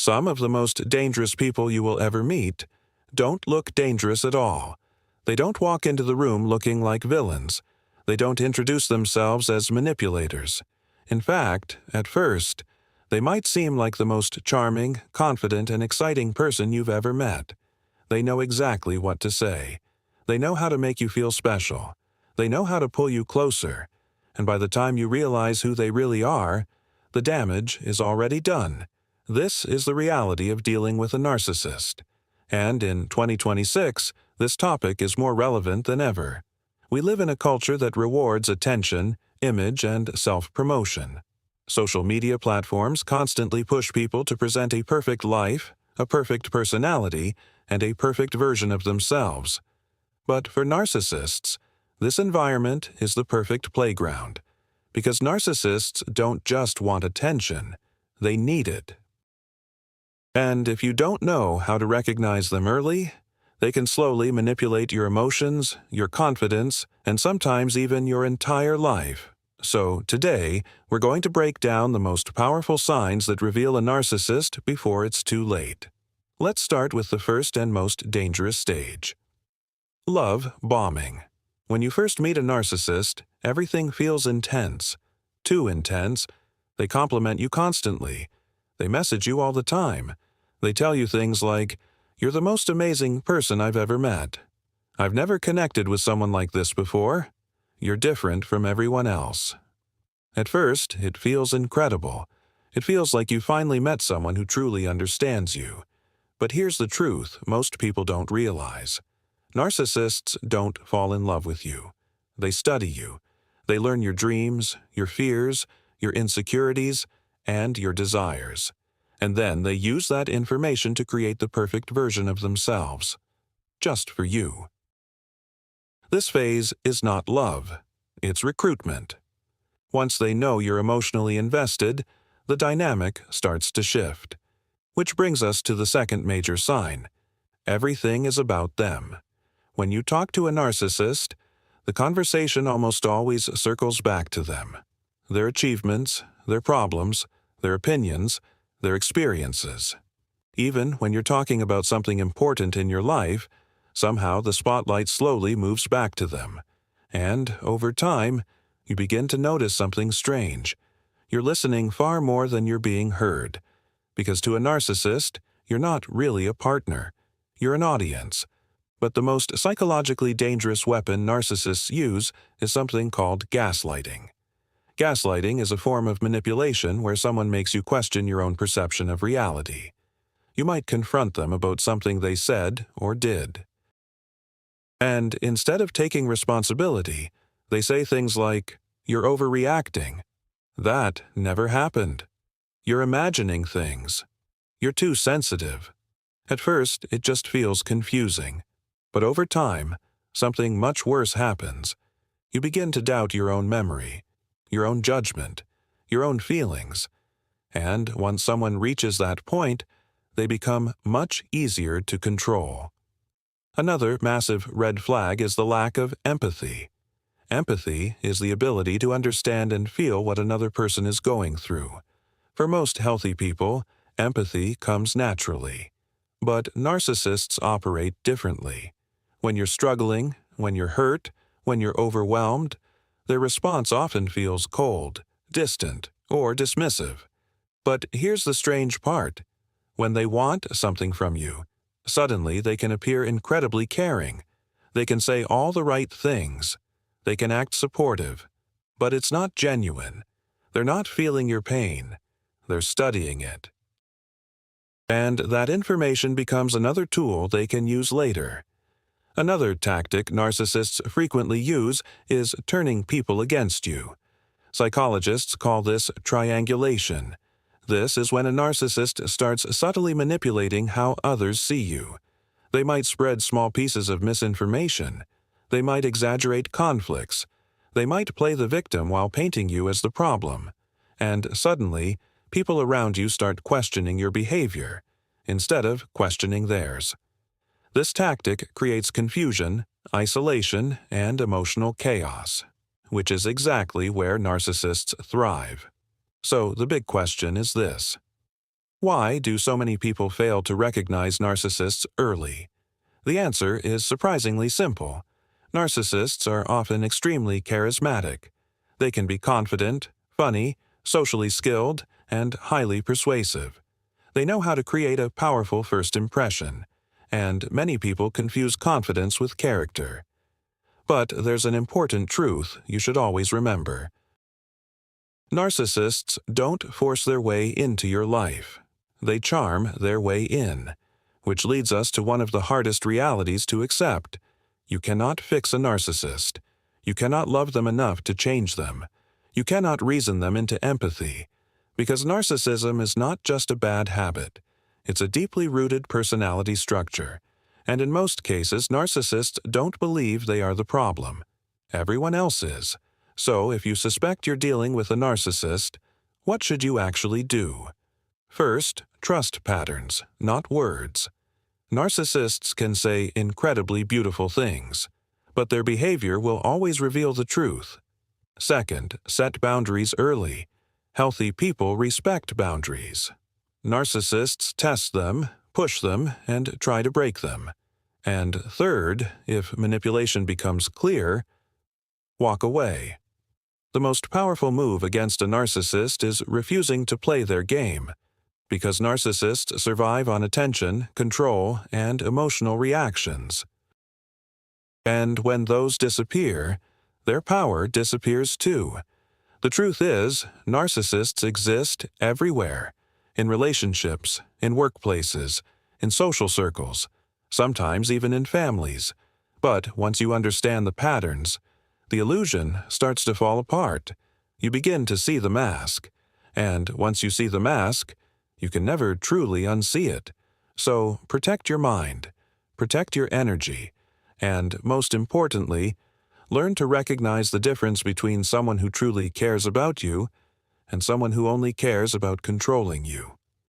Some of the most dangerous people you will ever meet don't look dangerous at all. They don't walk into the room looking like villains. They don't introduce themselves as manipulators. In fact, at first, they might seem like the most charming, confident, and exciting person you've ever met. They know exactly what to say. They know how to make you feel special. They know how to pull you closer. And by the time you realize who they really are, the damage is already done. This is the reality of dealing with a narcissist. And in 2026, this topic is more relevant than ever. We live in a culture that rewards attention, image, and self-promotion. Social media platforms constantly push people to present a perfect life, a perfect personality, and a perfect version of themselves. But for narcissists, this environment is the perfect playground, because narcissists don't just want attention, they need it. And if you don't know how to recognize them early, they can slowly manipulate your emotions, your confidence, and sometimes even your entire life. So today, we're going to break down the most powerful signs that reveal a narcissist before it's too late. Let's start with the first and most dangerous stage. Love bombing. When you first meet a narcissist, everything feels intense. Too intense. They compliment you constantly. They message you all the time. They tell you things like, "You're the most amazing person I've ever met. I've never connected with someone like this before. You're different from everyone else." At first, it feels incredible. It feels like you finally met someone who truly understands you. But here's the truth most people don't realize. Narcissists don't fall in love with you. They study you. They learn your dreams, your fears, your insecurities, and your desires. And then they use that information to create the perfect version of themselves. Just for you. This phase is not love. It's recruitment. Once they know you're emotionally invested, the dynamic starts to shift. Which brings us to the second major sign. Everything is about them. When you talk to a narcissist, the conversation almost always circles back to them. Their achievements, their problems, their opinions, their experiences. Even when you're talking about something important in your life, somehow the spotlight slowly moves back to them. And, over time, you begin to notice something strange. You're listening far more than you're being heard. Because to a narcissist, you're not really a partner. You're an audience. But the most psychologically dangerous weapon narcissists use is something called gaslighting. Gaslighting is a form of manipulation where someone makes you question your own perception of reality. You might confront them about something they said or did. And instead of taking responsibility, they say things like, "You're overreacting. That never happened. You're imagining things. You're too sensitive." At first, it just feels confusing. But over time, something much worse happens. You begin to doubt your own memory, your own judgment, your own feelings. And once someone reaches that point, they become much easier to control. Another massive red flag is the lack of empathy. Empathy is the ability to understand and feel what another person is going through. For most healthy people, empathy comes naturally. But narcissists operate differently. When you're struggling, when you're hurt, when you're overwhelmed, their response often feels cold, distant, or dismissive. But here's the strange part. When they want something from you, suddenly they can appear incredibly caring. They can say all the right things. They can act supportive. But it's not genuine. They're not feeling your pain. They're studying it. And that information becomes another tool they can use later. Another tactic narcissists frequently use is turning people against you. Psychologists call this triangulation. This is when a narcissist starts subtly manipulating how others see you. They might spread small pieces of misinformation. They might exaggerate conflicts. They might play the victim while painting you as the problem. And suddenly, people around you start questioning your behavior, instead of questioning theirs. This tactic creates confusion, isolation, and emotional chaos, which is exactly where narcissists thrive. So the big question is this. Why do so many people fail to recognize narcissists early? The answer is surprisingly simple. Narcissists are often extremely charismatic. They can be confident, funny, socially skilled, and highly persuasive. They know how to create a powerful first impression, and many people confuse confidence with character. But there's an important truth you should always remember. Narcissists don't force their way into your life. They charm their way in, which leads us to one of the hardest realities to accept. You cannot fix a narcissist. You cannot love them enough to change them. You cannot reason them into empathy, because narcissism is not just a bad habit. It's a deeply rooted personality structure, and in most cases, narcissists don't believe they are the problem. Everyone else is. So, if you suspect you're dealing with a narcissist, what should you actually do? First, trust patterns, not words. Narcissists can say incredibly beautiful things, but their behavior will always reveal the truth. Second, set boundaries early. Healthy people respect boundaries. Narcissists test them, push them, and try to break them. And third, if manipulation becomes clear, walk away. The most powerful move against a narcissist is refusing to play their game, because narcissists survive on attention, control, and emotional reactions. And when those disappear, their power disappears too. The truth is, narcissists exist everywhere, in relationships, in workplaces, in social circles, sometimes even in families. But once you understand the patterns, the illusion starts to fall apart. You begin to see the mask. And once you see the mask, you can never truly unsee it. So protect your mind, protect your energy, and most importantly, learn to recognize the difference between someone who truly cares about you and someone who only cares about controlling you.